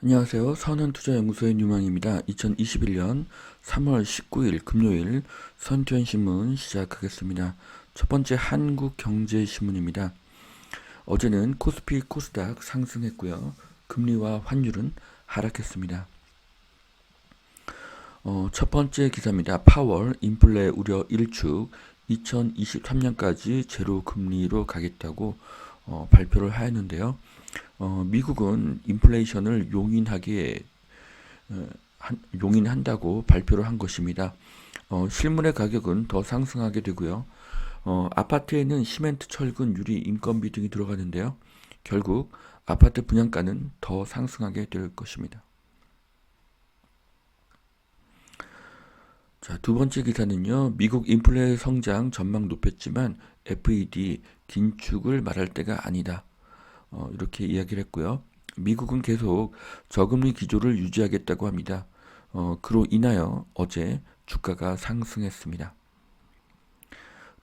안녕하세요. 선한투자연구소의 뉴망입니다. 2021년 3월 19일 금요일 선투연신문 시작하겠습니다. 첫 번째 한국경제신문입니다. 어제는 코스피 코스닥 상승했고요. 금리와 환율은 하락했습니다. 첫 번째 기사입니다. 파월 인플레 우려 일축 2023년까지 제로 금리로 가겠다고 발표를 하였는데요. 미국은 인플레이션을 용인한다고 발표를 한 것입니다. 실물의 가격은 더 상승하게 되고요. 아파트에는 시멘트, 철근, 유리, 인건비 등이 들어가는데요. 결국 아파트 분양가는 더 상승하게 될 것입니다. 자, 두 번째 기사는요. 미국 인플레 성장 전망 높였지만 FED 긴축을 말할 때가 아니다. 이렇게 이야기를 했고요. 미국은 계속 저금리 기조를 유지하겠다고 합니다. 그로 인하여 어제 주가가 상승했습니다.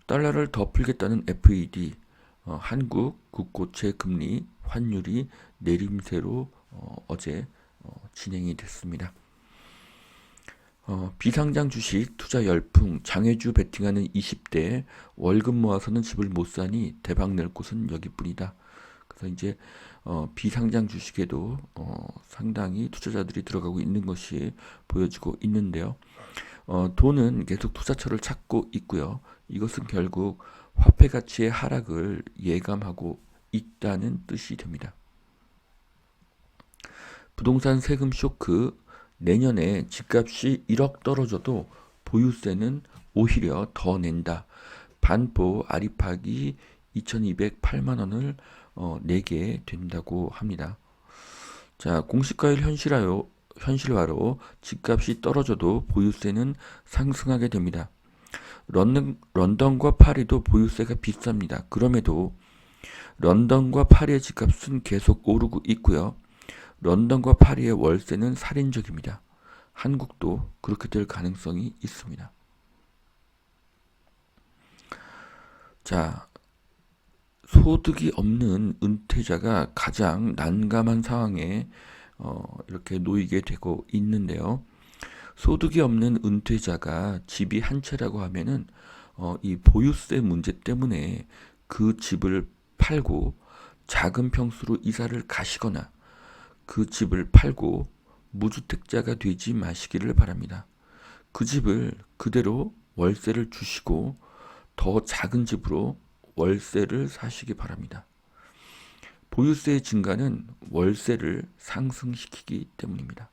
달러를 더 풀겠다는 FED, 한국 국고채 금리 환율이 내림세로 어제 진행이 됐습니다. 비상장 주식 투자 열풍, 장외주 베팅하는 20대 월급 모아서는 집을 못 사니 대박 낼 곳은 여기뿐이다. 그래서 이제 비상장 주식에도 상당히 투자자들이 들어가고 있는 것이 보여지고 있는데요. 돈은 계속 투자처를 찾고 있고요. 이것은 결국 화폐 가치의 하락을 예감하고 있다는 뜻이 됩니다. 부동산 세금 쇼크, 내년에 집값이 1억 떨어져도 보유세는 오히려 더 낸다. 반포 아리팍이 2208만 원을 내게 된다고 합니다. 자, 공시가율 현실화로 집값이 떨어져도 보유세는 상승하게 됩니다. 런던과 파리도 보유세가 비쌉니다. 그럼에도 런던과 파리의 집값은 계속 오르고 있고요. 런던과 파리의 월세는 살인적입니다. 한국도 그렇게 될 가능성이 있습니다. 자, 소득이 없는 은퇴자가 가장 난감한 상황에 이렇게 놓이게 되고 있는데요. 소득이 없는 은퇴자가 집이 한 채라고 하면은 이 보유세 문제 때문에 그 집을 팔고 작은 평수로 이사를 가시거나 그 집을 팔고 무주택자가 되지 마시기를 바랍니다. 그 집을 그대로 월세를 주시고 더 작은 집으로 월세를 사시기 바랍니다. 보유세의 증가는 월세를 상승시키기 때문입니다.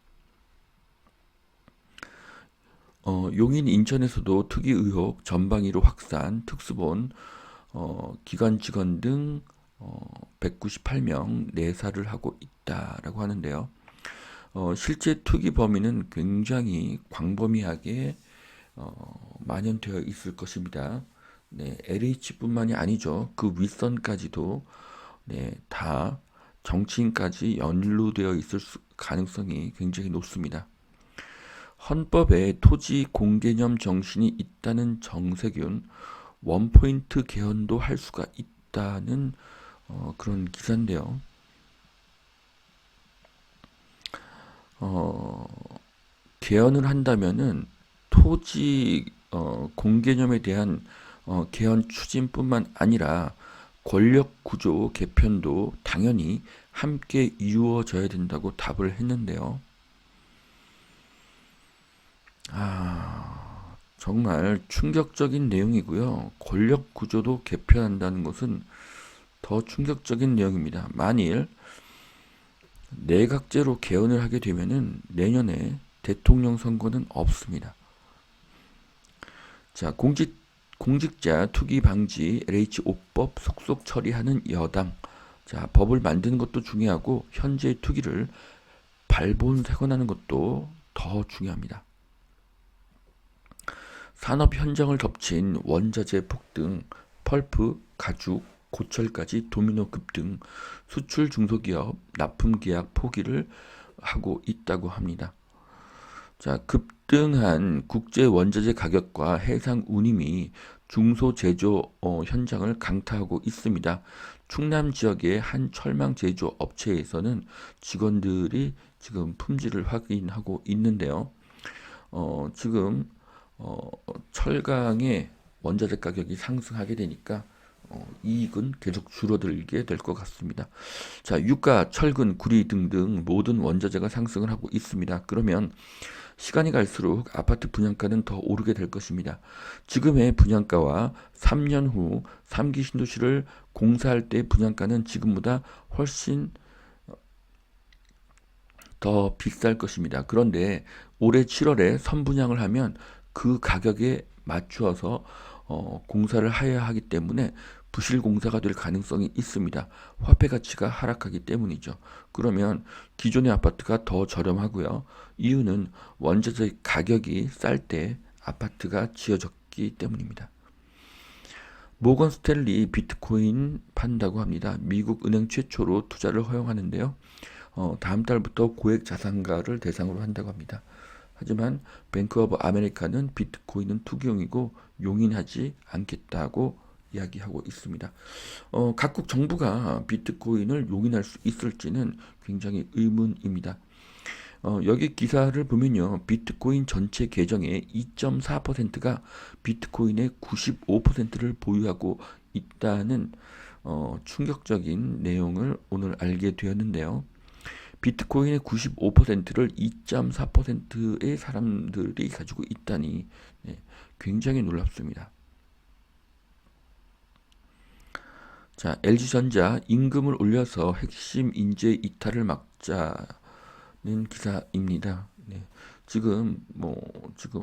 용인 인천에서도 투기 의혹 전방위로 확산, 특수본 기관 직원 등 198명 내사를 하고 있다라고 하는데요. 실제 투기 범위는 굉장히 광범위하게 만연되어 있을 것입니다. 네, LH뿐만이 아니죠. 그 윗선까지도 네, 다 정치인까지 연루되어 있을 가능성이 굉장히 높습니다. 헌법에 토지 공개념 정신이 있다는 정세균 원포인트 개헌도 할 수가 있다는 그런 기사인데요. 개헌을 한다면은 토지 공개념에 대한 개헌 추진뿐만 아니라 권력 구조 개편도 당연히 함께 이루어져야 된다고 답을 했는데요. 정말 충격적인 내용이고요. 권력 구조도 개편한다는 것은 더 충격적인 내용입니다. 만일 내각제로 개헌을 하게 되면은 내년에 대통령 선거는 없습니다. 자, 공직자 투기 방지 LH5법 속속 처리하는 여당. 자, 법을 만드는 것도 중요하고 현재의 투기를 발본색원하는 것도 더 중요합니다. 산업 현장을 덮친 원자재 폭등, 펄프, 가죽, 고철까지 도미노 급등, 수출 중소기업 납품 계약 포기를 하고 있다고 합니다. 자, 급등한 국제 원자재 가격과 해상 운임이 중소제조 현장을 강타하고 있습니다. 충남 지역의 한 철망 제조 업체에서는 직원들이 지금 품질을 확인하고 있는데요. 지금 철강의 원자재 가격이 상승하게 되니까 이익은 계속 줄어들게 될 것 같습니다. 자, 유가, 철근, 구리 등등 모든 원자재가 상승을 하고 있습니다. 그러면 시간이 갈수록 아파트 분양가는 더 오르게 될 것입니다. 지금의 분양가와 3년 후 3기 신도시를 공사할 때 분양가는 지금보다 훨씬 더 비쌀 것입니다. 그런데 올해 7월에 선분양을 하면 그 가격에 맞추어서 공사를 해야 하기 때문에 부실 공사가 될 가능성이 있습니다. 화폐 가치가 하락하기 때문이죠. 그러면 기존의 아파트가 더 저렴하고요. 이유는 원자재 가격이 쌀 때 아파트가 지어졌기 때문입니다. 모건 스탠리 비트코인 판다고 합니다. 미국 은행 최초로 투자를 허용하는데요. 다음 달부터 고액 자산가를 대상으로 한다고 합니다. 하지만 뱅크 오브 아메리카는 비트코인은 투기용이고 용인하지 않겠다고 이야기하고 있습니다. 각국 정부가 비트코인을 용인할 수 있을지는 굉장히 의문입니다. 여기 기사를 보면요. 비트코인 전체 계정의 2.4%가 비트코인의 95%를 보유하고 있다는 충격적인 내용을 오늘 알게 되었는데요. 비트코인의 95%를 2.4%의 사람들이 가지고 있다니 굉장히 놀랍습니다. 자, LG전자 임금을 올려서 핵심 인재 이탈을 막자는 기사입니다. 지금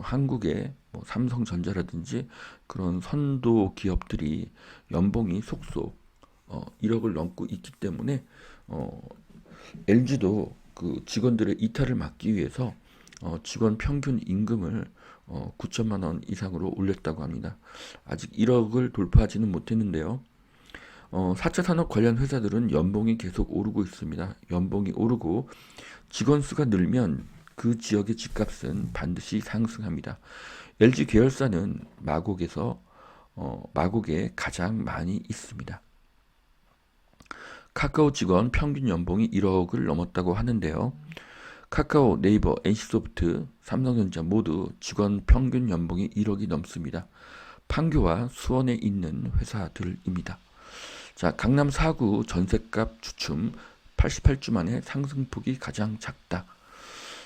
한국의 삼성전자라든지 그런 선도 기업들이 연봉이 속속 1억을 넘고 있기 때문에 LG도 그 직원들의 이탈을 막기 위해서 직원 평균 임금을 9천만 원 이상으로 올렸다고 합니다. 아직 1억을 돌파하지는 못했는데요. 4차 산업 관련 회사들은 연봉이 계속 오르고 있습니다. 연봉이 오르고 직원 수가 늘면 그 지역의 집값은 반드시 상승합니다. LG 계열사는 마곡에 가장 많이 있습니다. 카카오 직원 평균 연봉이 1억을 넘었다고 하는데요. 카카오, 네이버, NC소프트, 삼성전자 모두 직원 평균 연봉이 1억이 넘습니다. 판교와 수원에 있는 회사들입니다. 자, 강남 4구 전셋값 주춤 88주 만에 상승폭이 가장 작다.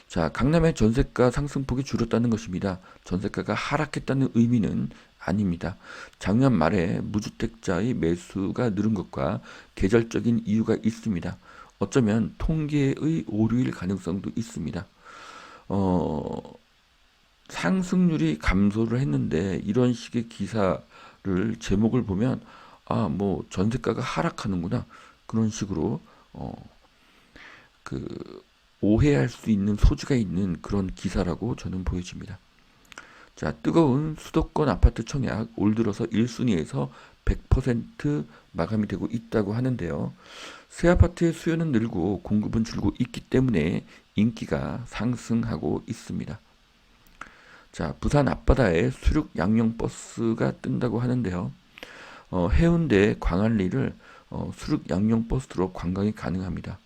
자, 강남의 전세가 상승폭이 줄었다는 것입니다. 전세가가 하락했다는 의미는 아닙니다. 작년 말에 무주택자의 매수가 늘은 것과 계절적인 이유가 있습니다. 어쩌면 통계의 오류일 가능성도 있습니다. 상승률이 감소를 했는데 이런 식의 기사를 제목을 보면 전세가가 하락하는구나 그런 식으로 오해할 수 있는 소지가 있는 그런 기사라고 저는 보여집니다. 자, 뜨거운 수도권 아파트 청약 올 들어서 1순위에서 100% 마감이 되고 있다고 하는데요. 새 아파트의 수요는 늘고 공급은 줄고 있기 때문에 인기가 상승하고 있습니다. 자, 부산 앞바다에 수륙 양용 버스가 뜬다고 하는데요. 해운대 광안리를 수륙 양용 버스로 관광이 가능합니다.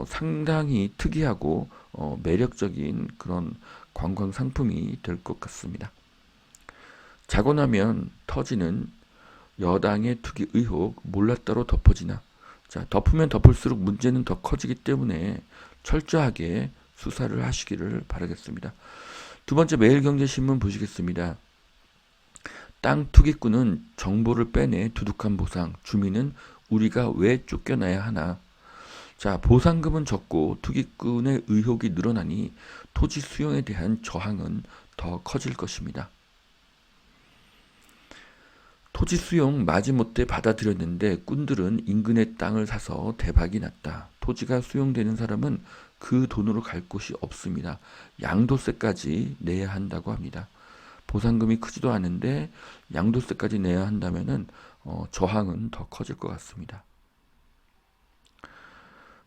상당히 특이하고 매력적인 그런 관광 상품이 될 것 같습니다. 자고 나면 터지는 여당의 투기 의혹 몰랐다로 덮어지나. 자, 덮으면 덮을수록 문제는 더 커지기 때문에 철저하게 수사를 하시기를 바라겠습니다. 두 번째 매일경제신문 보시겠습니다. 땅 투기꾼은 정보를 빼내 두둑한 보상, 주민은 우리가 왜 쫓겨나야 하나. 자, 보상금은 적고 투기꾼의 의혹이 늘어나니 토지 수용에 대한 저항은 더 커질 것입니다. 토지 수용 마지못해 받아들였는데 꾼들은 인근의 땅을 사서 대박이 났다. 토지가 수용되는 사람은 그 돈으로 갈 곳이 없습니다. 양도세까지 내야 한다고 합니다. 보상금이 크지도 않은데 양도세까지 내야 한다면은 저항은 더 커질 것 같습니다.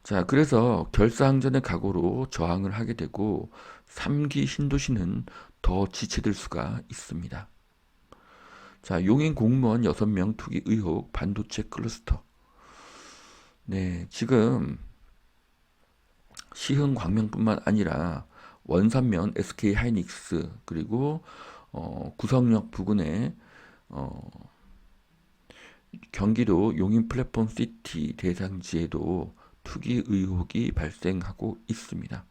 자, 그래서 결사항전의 각오로 저항을 하게 되고 3기 신도시는 더 지체될 수가 있습니다. 자, 용인 공무원 6명 투기 의혹 반도체 클러스터. 네, 지금 시흥광명뿐만 아니라 원산면 SK하이닉스 그리고 구성역 부근에 경기도 용인플랫폼시티 대상지에도 투기 의혹이 발생하고 있습니다.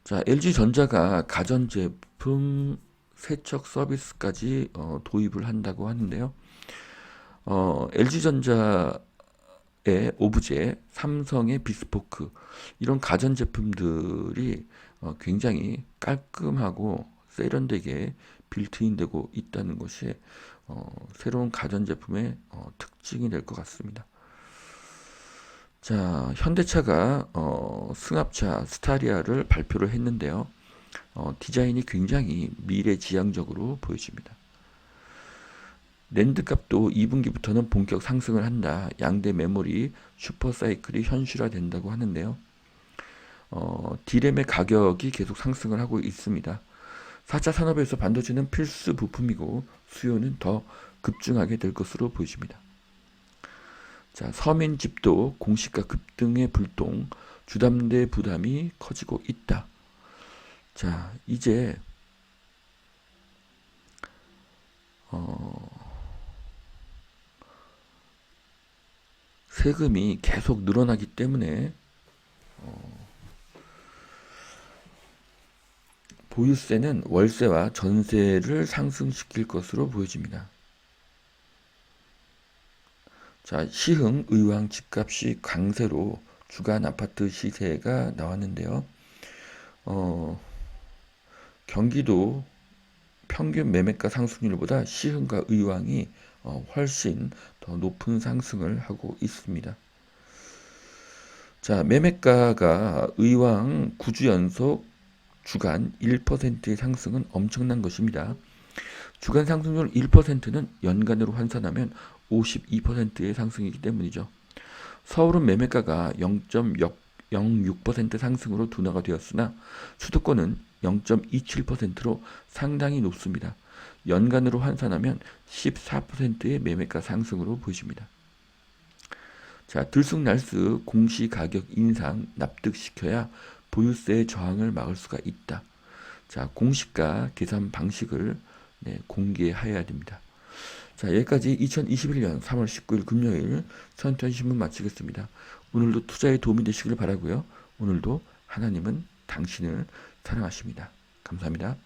자, LG전자가 가전제품 세척 서비스까지 도입을 한다고 하는데요. LG전자의 오브제, 삼성의 비스포크 이런 가전제품들이 굉장히 깔끔하고 세련되게 빌트인되고 있다는 것이 새로운 가전제품의 특징이 될 것 같습니다. 자, 현대차가 승합차 스타리아를 발표를 했는데요. 디자인이 굉장히 미래지향적으로 보여집니다. 랜드 값도 2분기부터는 본격 상승을 한다. 양대 메모리 슈퍼사이클이 현실화된다고 하는데요. D램의 가격이 계속 상승을 하고 있습니다. 4차 산업에서 반도체는 필수 부품이고 수요는 더 급증하게 될 것으로 보여집니다. 자, 서민집도 공시가 급등의 불똥, 주담대 부담이 커지고 있다. 자, 이제 세금이 계속 늘어나기 때문에 보유세는 월세와 전세를 상승시킬 것으로 보여집니다. 자, 시흥 의왕 집값이 강세로 주간 아파트 시세가 나왔는데요. 경기도 평균 매매가 상승률보다 시흥과 의왕이 훨씬 더 높은 상승을 하고 있습니다. 자, 매매가가 의왕 9주 연속 주간 1%의 상승은 엄청난 것입니다. 주간 상승률 1%는 연간으로 환산하면 52%의 상승이기 때문이죠. 서울은 매매가가 0.06% 상승으로 둔화가 되었으나 수도권은 0.27%로 상당히 높습니다. 연간으로 환산하면 14%의 매매가 상승으로 보여집니다. 자, 들쑥날쑥 공시가격 인상 납득시켜야 보유세 저항을 막을 수가 있다. 자, 공시가 계산 방식을 공개해야 됩니다. 자, 여기까지 2021년 3월 19일 금요일 선천신문 마치겠습니다. 오늘도 투자에 도움이 되시길 바라고요. 오늘도 하나님은 당신을 사랑하십니다. 감사합니다.